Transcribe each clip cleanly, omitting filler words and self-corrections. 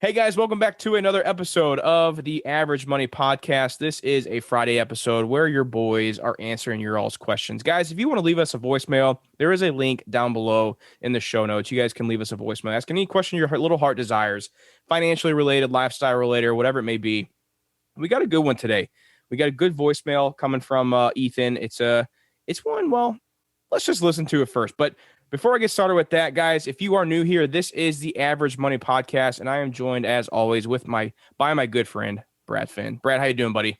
Hey guys, welcome back to another episode of the Average Money Podcast. This is a Friday episode where your boys are answering your all's questions. Guys, if you want to leave us a voicemail, there is a link down below in the show notes. You guys can leave us a voicemail. Ask any question your little heart desires, financially related, lifestyle related, or whatever it may be. We got a good one today. We got a good voicemail coming from Ethan. It's one, well, let's just listen to it first. But before I get started with that, guys, if you are new here, this is the Average Money Podcast, and I am joined, as always, by my good friend, Brad Finn. Brad, how you doing, buddy?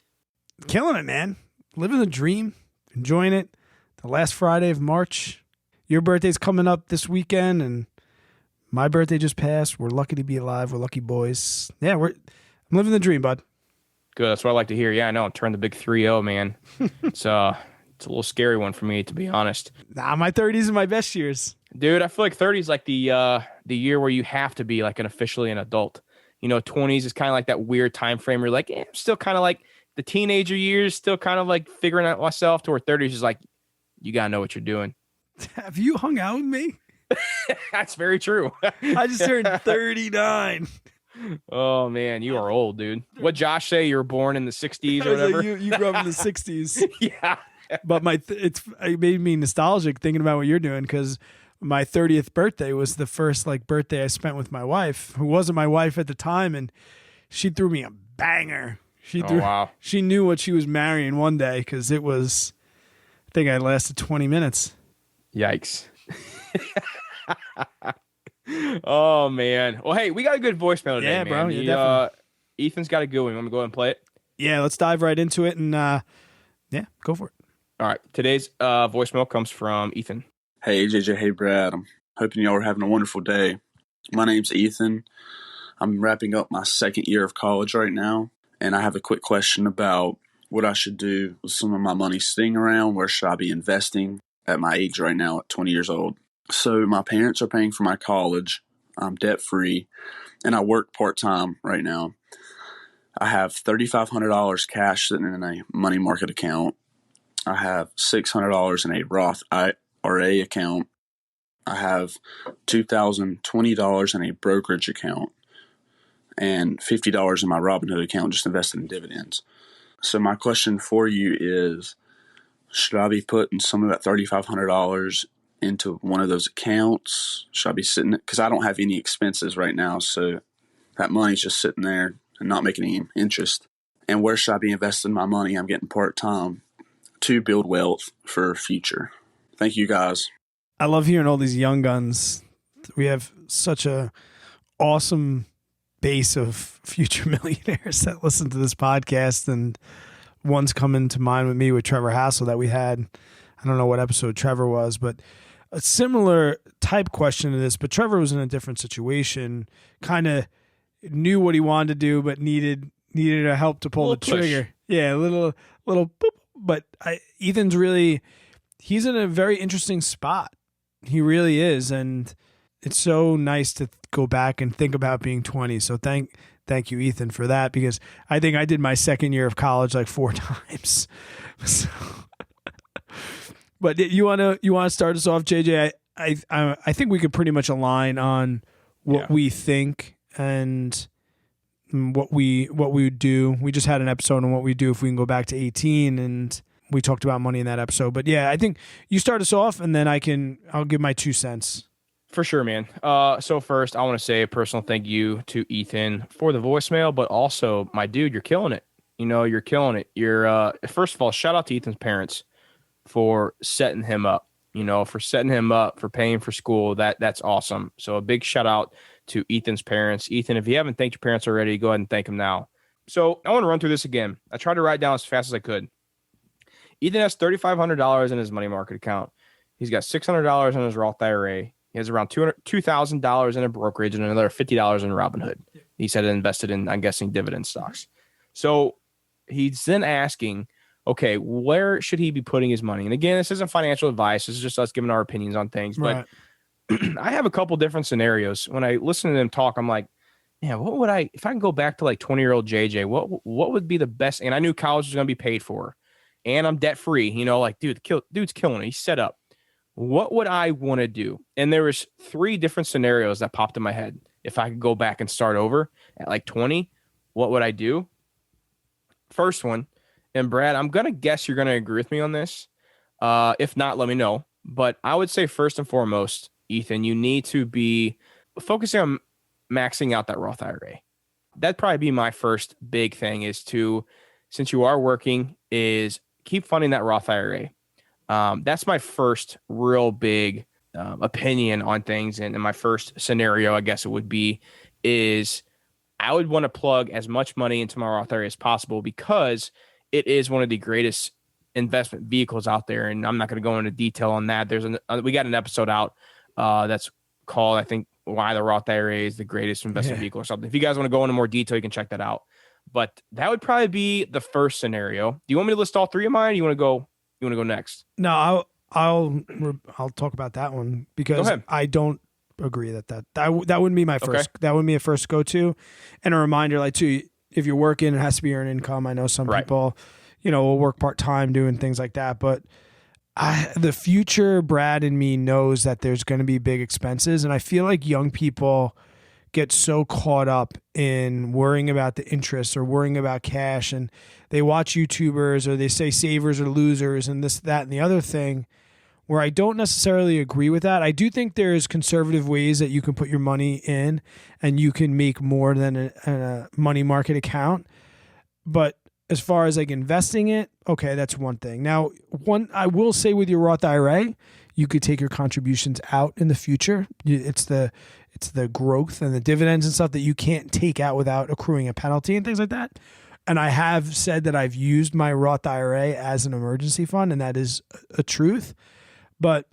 Killing it, man. Living the dream, enjoying it. The last Friday of March. Your birthday's coming up this weekend, and my birthday just passed. We're lucky to be alive. We're lucky boys. Yeah, I'm living the dream, bud. Good. That's what I like to hear. Yeah, I know. Turned the big 3-0, man. It's a little scary one for me, to be honest. Nah, my 30s are my best years. Dude, I feel like 30 is like the year where you have to be like officially an adult. 20s is kind of like that weird time frame where you're like, I'm still kind of like the teenager years, still kind of like figuring out myself, to where 30s is like, you got to know what you're doing. Have you hung out with me? That's very true. I just turned 39. Oh, man, you are old, dude. What Josh say? You were born in the 60s or whatever? Like you grew up in the 60s. Yeah. But it made me nostalgic thinking about what you're doing, because my 30th birthday was the first birthday I spent with my wife, who wasn't my wife at the time, and she threw me a banger. Wow. She knew what she was marrying one day, because I think I lasted 20 minutes. Yikes. Oh, man. Well, hey, we got a good voicemail today, man. Bro. Yeah, definitely. Ethan's got a good one. You want me to go ahead and play it? Yeah, let's dive right into it, and go for it. All right. Today's voicemail comes from Ethan. Hey, JJ. Hey, Brad. I'm hoping y'all are having a wonderful day. My name's Ethan. I'm wrapping up my second year of college right now, and I have a quick question about what I should do with some of my money sitting around. Where should I be investing at my age right now at 20 years old? So my parents are paying for my college. I'm debt-free, and I work part-time right now. I have $3,500 cash sitting in a money market account. I have $600 in a Roth IRA account. I have $2,020 in a brokerage account and $50 in my Robinhood account just invested in dividends. So my question for you is, should I be putting some of that $3,500 into one of those accounts? Should I be sitting, because I don't have any expenses right now, so that money's just sitting there and not making any interest. And where should I be investing my money? I'm getting part-time to build wealth for future. Thank you, guys. I love hearing all these young guns. We have such a awesome base of future millionaires that listen to this podcast, and one's coming to mind with me with Trevor Hassel that we had. I don't know what episode Trevor was, but a similar type question to this, but Trevor was in a different situation, kind of knew what he wanted to do, but needed a help to pull the trigger. Push. Yeah, a little boop. But Ethan's he's in a very interesting spot. He really is, and it's so nice to go back and think about being 20. So thank you, Ethan, for that, because I think I did my second year of college 4 times. So, but you want to start us off, JJ? I think we could pretty much align on what we think and what we would do. We just had an episode on what we do if we can go back to 18, and we talked about money in that episode. But yeah, I think you start us off, and then I'll give my 2 cents. For sure, man. So first, I want to say a personal thank you to Ethan for the voicemail, but also, my dude, you're killing it. You're killing it. You're first of all, shout out to Ethan's parents for setting him up. For paying for school. That's awesome. So a big shout out to Ethan's parents. Ethan, if you haven't thanked your parents already, go ahead and thank them now. So I want to run through this again. I tried to write down as fast as I could. Ethan has $3,500 in his money market account. He's got $600 in his Roth IRA. He has around $2,000 in a brokerage and another $50 in Robinhood. He said invested in, I'm guessing, dividend stocks. So he's then asking, okay, where should he be putting his money? And again, this isn't financial advice. This is just us giving our opinions on things. But I have a couple different scenarios. When I listen to them talk, I'm like, yeah, what would if I can go back to 20-year-old JJ, what would be the best? And I knew college was going to be paid for, and I'm debt free. Dude's killing it. He's set up. What would I want to do? And there was 3 different scenarios that popped in my head. if I could go back and start over at like 20, what would I do? First one, and Brad, I'm going to guess you're going to agree with me on this. If not, let me know. But I would say first and foremost, Ethan, you need to be focusing on maxing out that Roth IRA. That'd probably be my first big thing is to, since you are working, is keep funding that Roth IRA. That's my first real big opinion on things. And my first scenario, I guess it would be, is I would want to plug as much money into my Roth IRA as possible because it is one of the greatest investment vehicles out there. And I'm not going to go into detail on that. We got an episode out that's called, I think, why the Roth IRA is the greatest investment vehicle or something. If you guys want to go into more detail, you can check that out. But that would probably be the first scenario. Do you want me to list all three of mine? Or you want to go next? No, I'll talk about that one because I don't agree that wouldn't be my first. Okay. That wouldn't be a first go to. And a reminder, like too, if you're working, it has to be earned income. I know some people, will work part time doing things like that, but the future Brad and me knows that there's going to be big expenses, and I feel like young people get so caught up in worrying about the interest or worrying about cash, and they watch YouTubers or they say savers are losers and this, that, and the other thing, where I don't necessarily agree with that. I do think there's conservative ways that you can put your money in and you can make more than a money market account. But as far as like investing it, okay, that's one thing. Now, I will say with your Roth IRA, you could take your contributions out in the future. It's the growth and the dividends and stuff that you can't take out without accruing a penalty and things like that. And I have said that I've used my Roth IRA as an emergency fund, and that is a truth. But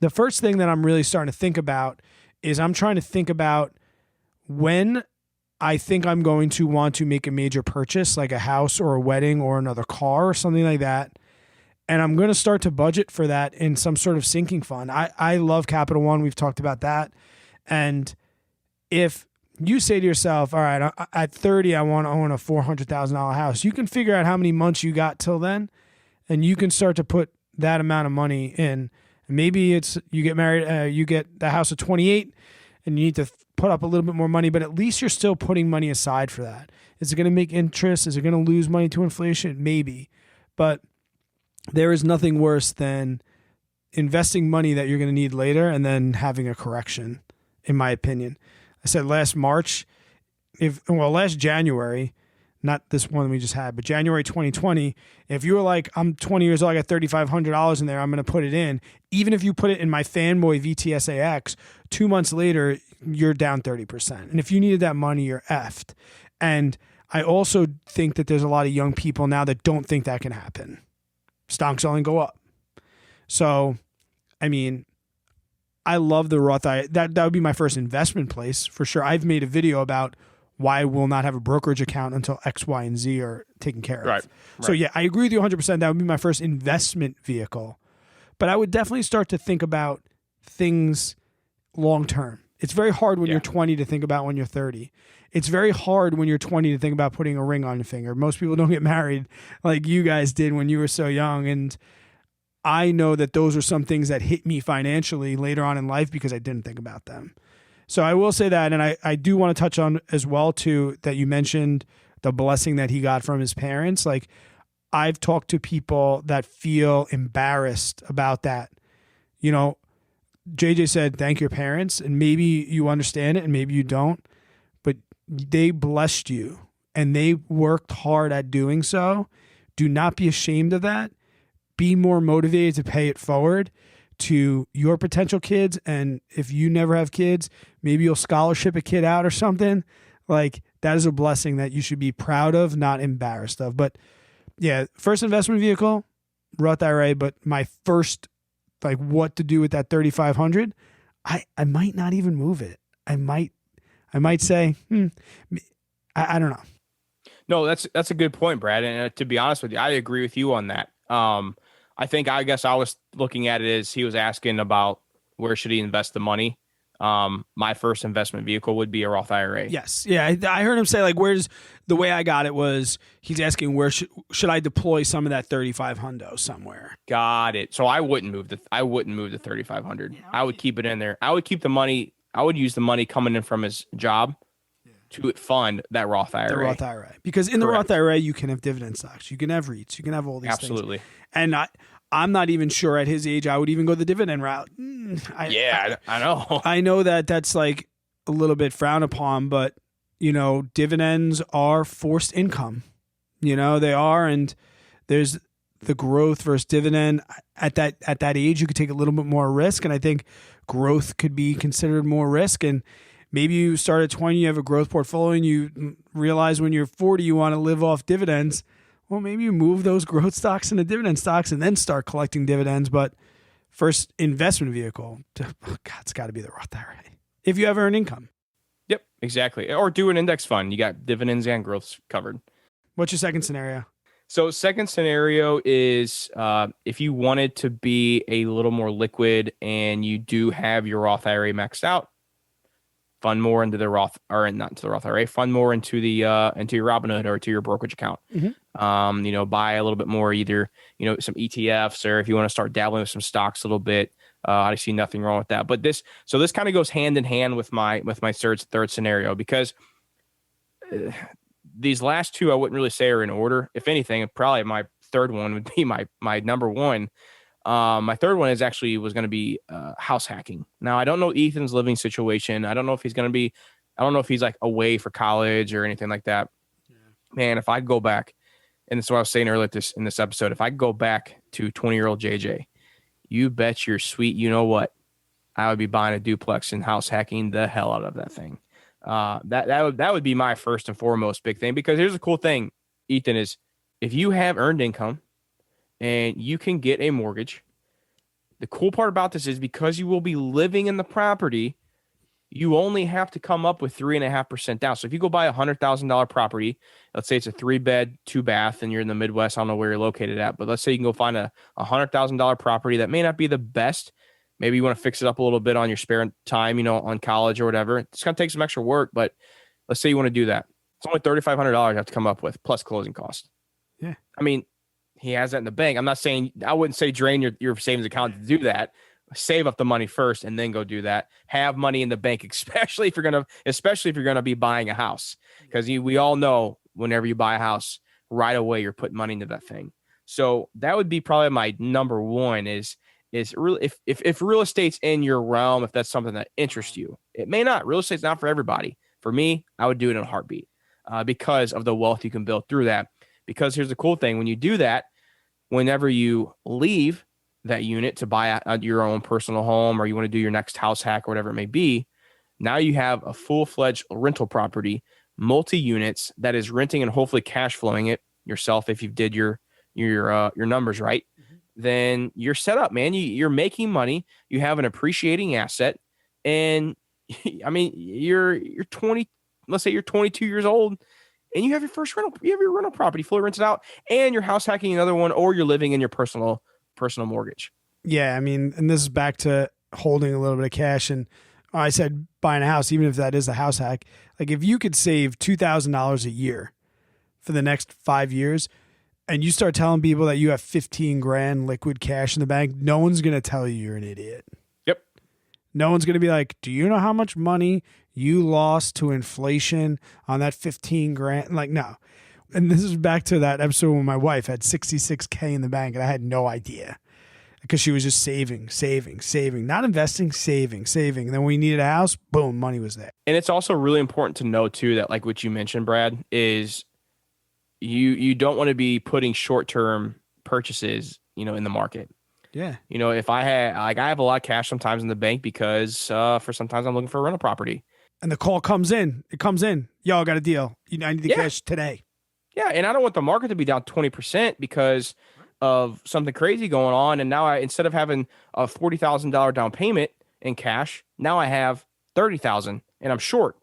the first thing that I'm really starting to think about is I'm trying to think about when I think I'm going to want to make a major purchase, like a house or a wedding or another car or something like that. And I'm going to start to budget for that in some sort of sinking fund. I love Capital One. We've talked about that. And if you say to yourself, all right, at 30, I want to own a $400,000 house, you can figure out how many months you got till then, and you can start to put that amount of money in. Maybe it's you get married, you get the house at 28, and you need to put up a little bit more money, but at least you're still putting money aside for that. Is it going to make interest? Is it going to lose money to inflation? Maybe. But there is nothing worse than investing money that you're going to need later and then having a correction, in my opinion. I said last January, not this one we just had, but January 2020, if you were like, I'm 20 years old, I got $3,500 in there, I'm going to put it in. Even if you put it in my Fanboy VTSAX, 2 months later, you're down 30%. And if you needed that money, you're effed. And I also think that there's a lot of young people now that don't think that can happen. Stocks only go up. So, I mean, I love the Roth IRA. That would be my first investment place for sure. I've made a video about why we'll not have a brokerage account until X, Y, and Z are taken care of. Right. So yeah, I agree with you 100%. That would be my first investment vehicle. But I would definitely start to think about things long term. It's very hard when you're 20 to think about when you're 30. It's very hard when you're 20 to think about putting a ring on your finger. Most people don't get married like you guys did when you were so young. And I know that those are some things that hit me financially later on in life because I didn't think about them. So I will say that, and I do want to touch on as well, too, that you mentioned the blessing that he got from his parents. Like, I've talked to people that feel embarrassed about that. You know, JJ said, thank your parents, and maybe you understand it and maybe you don't, but they blessed you and they worked hard at doing so. Do not be ashamed of that. Be more motivated to pay it forward to your potential kids. And if you never have kids, maybe you'll scholarship a kid out or something. Like, that is a blessing that you should be proud of, not embarrassed of. But yeah, first investment vehicle, Roth IRA. But my first, like, what to do with that 3,500, I might not even move it. I might say, I don't know. No, that's a good point, Brad. And to be honest with you, I agree with you on that. I guess I was looking at it as he was asking about where should he invest the money. My first investment vehicle would be a Roth IRA. Yes. Yeah. I heard him say, like, the way I got it was he's asking where should I deploy some of that 3,500 somewhere. Got it. So I wouldn't move the 3,500. Yeah, I would keep it in there. I would keep the money I would use the money coming in from his job to fund that Roth IRA. The Roth IRA. Because in the Roth IRA, you can have dividend stocks. You can have REITs. You can have all these things. Absolutely. And I'm not even sure at his age I would even go the dividend route. I know. I know that's like a little bit frowned upon, but, dividends are forced income. They are, and there's the growth versus dividend. At that age, you could take a little bit more risk, and I think growth could be considered more risk. And maybe you start at 20, you have a growth portfolio, and you realize when you're 40 you want to live off dividends. Well, maybe you move those growth stocks into dividend stocks and then start collecting dividends. But first investment vehicle, it's got to be the Roth IRA if you have earned income. Yep, exactly. Or do an index fund. You got dividends and growths covered. What's your second scenario? So second scenario is if you wanted to be a little more liquid and you do have your Roth IRA maxed out, fund more into the Roth, or not into the Roth IRA, fund more into the into your Robinhood or to your brokerage account. Mm-hmm. Buy a little bit more, either some ETFs, or if you want to start dabbling with some stocks a little bit. I see nothing wrong with that. But this kind of goes hand in hand with my third scenario, because these last two I wouldn't really say are in order. If anything, probably my third one would be my number one. My third one was going to be house hacking. Now, I don't know Ethan's living situation. I don't know if he's like away for college or anything like that. Yeah. Man, if I go back, and that's what I was saying earlier in this episode, if I go back to 20-year-old JJ, you bet your sweet I would be buying a duplex and house hacking the hell out of that thing. That would be my first and foremost big thing, because here's the cool thing, Ethan, is if you have earned income and you can get a mortgage, the cool part about this is because you will be living in the property, you only have to come up with 3.5% down. So if you go buy a $100,000 property, let's say it's a 3-bed, 2-bath, and you're in the Midwest, I don't know where you're located at, but let's say you can go find a $100,000 property that may not be the best. Maybe you want to fix it up a little bit on your spare time, on college or whatever. It's going to take some extra work, but let's say you want to do that. It's only $3,500 you have to come up with, plus closing costs. Yeah. I mean, he has that in the bank. I wouldn't say drain your savings account to do that. Save up the money first and then go do that. Have money in the bank, especially if you're gonna be buying a house, because we all know whenever you buy a house, right away you're putting money into that thing. So that would be probably my number one. Is really if real estate's in your realm, if that's something that interests you. It may not. Real estate's not for everybody. For me, I would do it in a heartbeat because of the wealth you can build through that. Because here's the cool thing: when you do that, whenever you leave that unit to buy your own personal home, or you want to do your next house hack or whatever it may be, now you have a full-fledged rental property, multi-units, that is renting and hopefully cash flowing it yourself if you did your numbers right. Mm-hmm. Then you're set up, man. You're making money. You have an appreciating asset, and I mean you're 20. Let's say you're 22 years old, and you have your first rental. You have your rental property fully rented out, and you're house hacking another one, or you're living in your personal mortgage. Yeah, I mean, and this is back to holding a little bit of cash. And I said buying a house, even if that is a house hack, like if you could save $2,000 a year for the next 5 years, and you start telling people that you have 15 grand liquid cash in the bank, no one's going to tell you you're an idiot. Yep. No one's going to be like, do you know how much money you lost to inflation on that 15 grand? Like, no. And this is back to that episode when my wife had $66K in the bank and I had no idea, because she was just saving, not investing, saving. And then when we needed a house, boom, money was there. And it's also really important to know too that, like what you mentioned, Brad, is you don't want to be putting short-term purchases, in the market. Yeah. If I have a lot of cash sometimes in the bank because for sometimes I'm looking for a rental property. And the call comes in. It comes in. Yo, I got a deal. I need the cash today. Yeah, and I don't want the market to be down 20% because of something crazy going on. And now instead of having a $40,000 down payment in cash, now I have $30,000 and I'm short.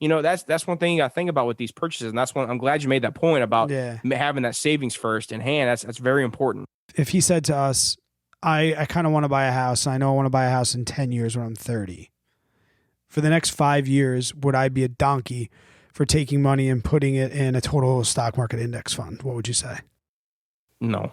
That's one thing you got to think about with these purchases. And that's one, I'm glad you made that point about having that savings first in hand. That's very important. If he said to us, I kind of want to buy a house. I know I want to buy a house in 10 years when I'm 30. For the next 5 years, would I be a donkey for taking money and putting it in a total stock market index fund? What would you say? No.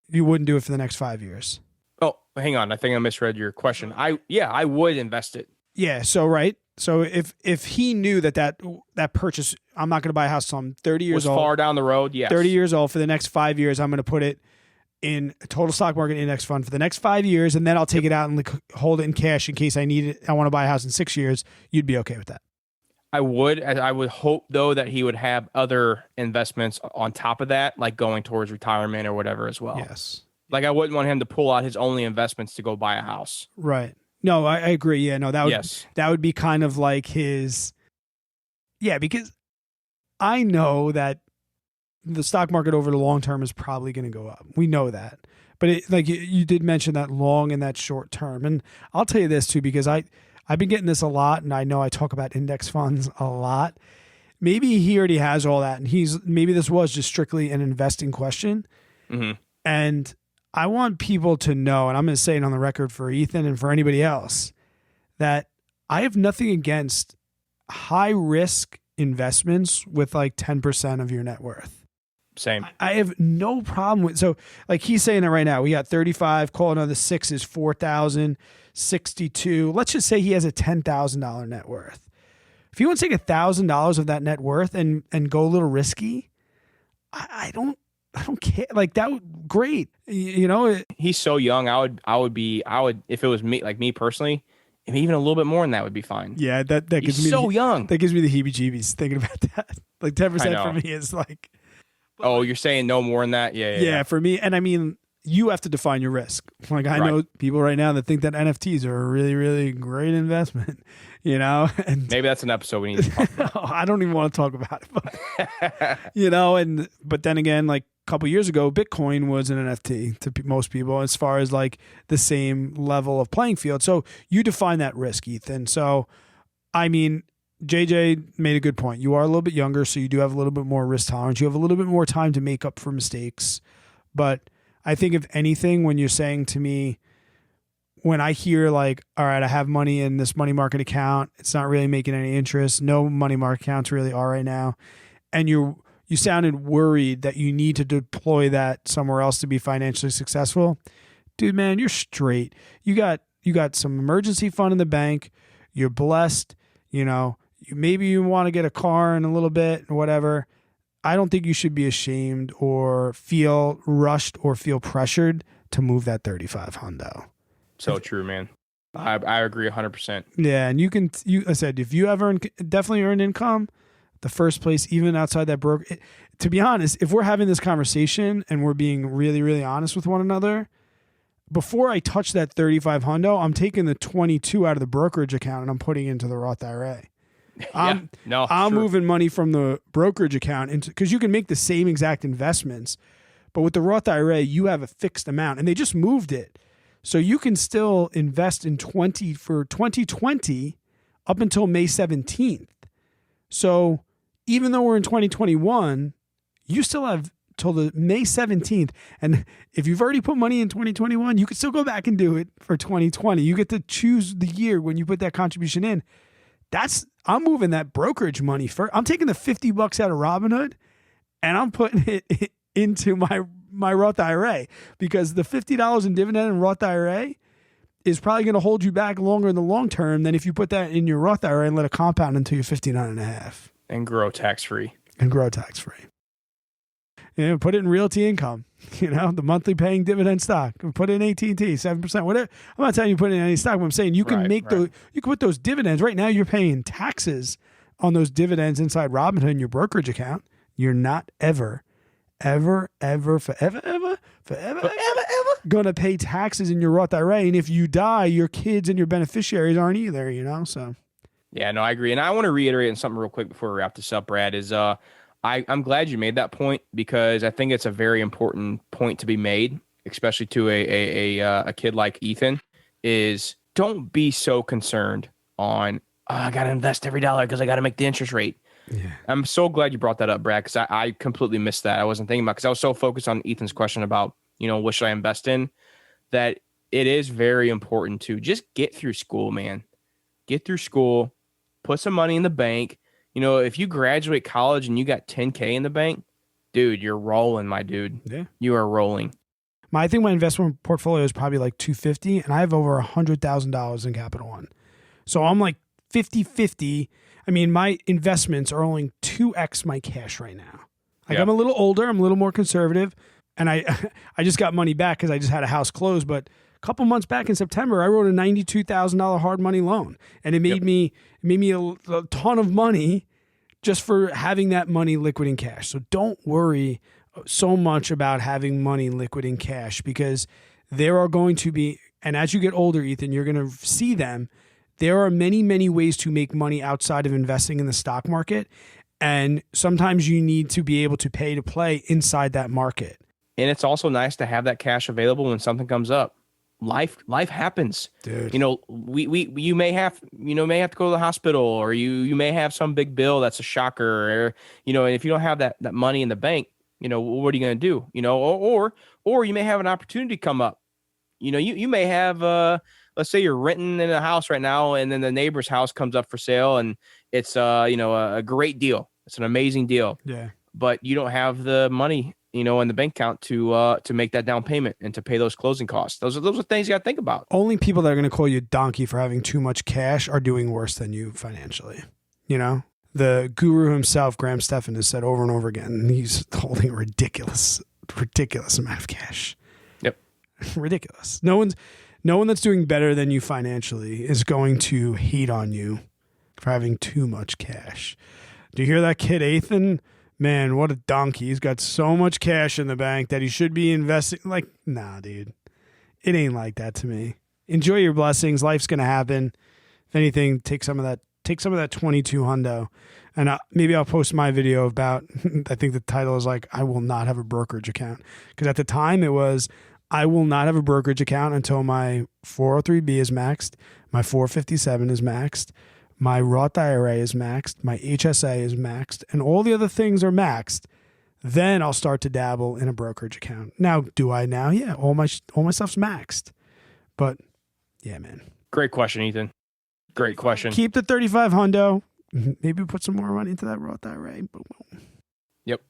You wouldn't do it for the next 5 years? Oh, hang on. I think I misread your question. I would invest it. Yeah. So, right. So if he knew that purchase, I'm not going to buy a house till I'm 30 years was old. far down the road, yes. 30 years old. For the next 5 years, I'm going to put it in a total stock market index fund for the next 5 years, and then I'll take it out and hold it in cash in case I need it. I want to buy a house in 6 years. You'd be okay with that? I would hope though that he would have other investments on top of that, like going towards retirement or whatever as well. Yes. Like I wouldn't want him to pull out his only investments to go buy a house. Right. No, I agree. Yeah, no, that would be kind of like his. Yeah, because I know that the stock market over the long term is probably going to go up. We know that, but like you did mention that long and that short term, and I'll tell you this too, because I've been getting this a lot, and I know I talk about index funds a lot. Maybe he already has all that, and maybe this was just strictly an investing question, and I want people to know, and I'm going to say it on the record for Ethan and for anybody else, that I have nothing against high risk investments with like 10% of your net worth. Same. I have no problem with, so like he's saying it right now, we got 35, call another 6 is 4,000, 62. Let's just say he has a $10,000 net worth. If he wants to take $1,000 of that net worth and go a little risky, I don't care. Like that would great. You know, he's so young. I would if it was me personally, even a little bit more than that would be fine. Yeah, that gives he's me so young. That gives me the heebie-jeebies thinking about that. Like 10% for me is like. Oh, you're saying no more than that? Yeah. For me, and I mean, you have to define your risk. Like I know people right now that think that NFTs are a really, really great investment. You know, and maybe that's an episode we need to talk about. I don't even want to talk about it, but you know, but then again, like a couple years ago, Bitcoin was an NFT to most people as far as like the same level of playing field. So you define that risk, Ethan. So, I mean, JJ made a good point. You are a little bit younger, so you do have a little bit more risk tolerance. You have a little bit more time to make up for mistakes. But I think if anything, when you're saying to me, when I hear like, all right, I have money in this money market account, it's not really making any interest. No money market accounts really are right now. And you sounded worried that you need to deploy that somewhere else to be financially successful. Dude, man, you're straight. You got some emergency fund in the bank. You're blessed. You know, maybe you want to get a car in a little bit or whatever. I don't think you should be ashamed or feel rushed or feel pressured to move that 35 hundo. So true, man. I agree 100%. Yeah, and I said, if you ever definitely earn income, the first place, even outside that broker, to be honest, if we're having this conversation and we're being really, really honest with one another, before I touch that 35 hundo, I'm taking the 22 out of the brokerage account and I'm putting it into the Roth IRA. I'm moving money from the brokerage account into, because you can make the same exact investments, but with the Roth IRA, you have a fixed amount, and they just moved it. So you can still invest in 2020 up until May 17th. So even though we're in 2021, you still have till the May 17th. And if you've already put money in 2021, you can still go back and do it for 2020. You get to choose the year when you put that contribution in. I'm moving that brokerage money first. I'm taking the $50 out of Robinhood and I'm putting it into my Roth IRA, because the $50 in dividend in Roth IRA is probably going to hold you back longer in the long term than if you put that in your Roth IRA and let it compound until you're 59 and a half. And grow tax-free. You know, put it in realty income, you know, the monthly paying dividend stock. Put it in AT&T, 7%, whatever. I'm not telling you put it in any stock, but I'm saying you can you can put those dividends. Right now you're paying taxes on those dividends inside Robinhood in your brokerage account. You're not ever going to pay taxes in your Roth IRA. And if you die, your kids and your beneficiaries aren't either, you know? So. Yeah, no, I agree. And I want to reiterate something real quick before we wrap this up, Brad, is I'm glad you made that point, because I think it's a very important point to be made, especially to a kid like Ethan, is don't be so concerned on, I got to invest every dollar because I got to make the interest rate. Yeah. I'm so glad you brought that up, Brad, because I completely missed that. I wasn't thinking about, because I was so focused on Ethan's question about, you know, what should I invest in, that it is very important to just get through school, man. Get through school, put some money in the bank. You know, if you graduate college and you got $10K in the bank, dude, you're rolling, my dude. Yeah. You are rolling. I think my investment portfolio is probably like $250, and I have over $100,000 in Capital One. So I'm like 50-50. I mean, my investments are only 2x my cash right now. Like I'm a little older, I'm a little more conservative, and I I just got money back because I just had a house closed. But a couple months back in September, I wrote a $92,000 hard money loan, and it made me a ton of money just for having that money liquid in cash. So don't worry so much about having money liquid in cash, because there are going to be, and as you get older, Ethan, you're going to see them. There are many, many ways to make money outside of investing in the stock market. And sometimes you need to be able to pay to play inside that market. And it's also nice to have that cash available when something comes up. Life happens, dude. You know, you may have to go to the hospital, or you may have some big bill that's a shocker, or and if you don't have that money in the bank, what are you going to do? Or you may have an opportunity come up. You may have let's say you're renting in a house right now, and then the neighbor's house comes up for sale, and it's a great deal. It's an amazing deal. Yeah. But you don't have the money, in the bank account to make that down payment and to pay those closing costs. Those are things you got to think about. Only people that are going to call you a donkey for having too much cash are doing worse than you financially. The guru himself, Graham Stephan, has said over and over again, he's holding a ridiculous amount of cash. Yep. Ridiculous. No one that's doing better than you financially is going to hate on you for having too much cash. Do you hear that kid, Ethan? Man, what a donkey. He's got so much cash in the bank that he should be investing. Like, nah, dude. It ain't like that to me. Enjoy your blessings. Life's going to happen. If anything, take some of that 22 hundo. And maybe I'll post my video about, I think the title is like, I will not have a brokerage account. Because at the time it was, I will not have a brokerage account until my 403B is maxed, my 457 is maxed, my Roth IRA is maxed, my HSA is maxed, and all the other things are maxed. Then I'll start to dabble in a brokerage account. Now, do I now? Yeah, all my stuff's maxed. But yeah, man. Great question, Ethan. Great question. Keep the 35 hundo. Maybe put some more money into that Roth IRA. Yep.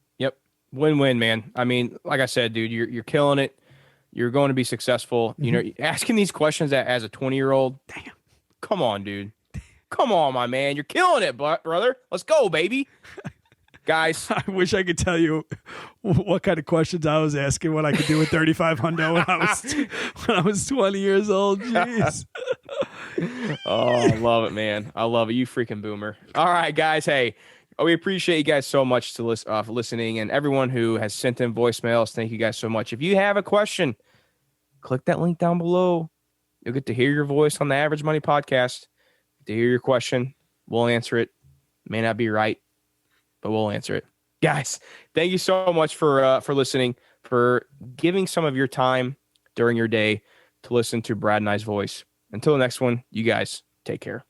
Win-win, man. I mean, like I said, dude, you're killing it. You're going to be successful. Mm-hmm. Asking these questions as a 20-year-old. Damn. Come on, dude. Come on, my man. You're killing it, brother. Let's go, baby. Guys. I wish I could tell you what kind of questions I was asking, what I could do with 35 hundo when I was 20 years old. Jeez. Oh, I love it, man. I love it. You freaking boomer. All right, guys. Hey, we appreciate you guys so much for listening, and everyone who has sent in voicemails. Thank you guys so much. If you have a question, click that link down below. You'll get to hear your voice on the Average Money Podcast. To hear your question, we'll answer it. May not be right, but we'll answer it. Guys, thank you so much for listening, for giving some of your time during your day to listen to Brad and I's voice. Until the next one, you guys take care.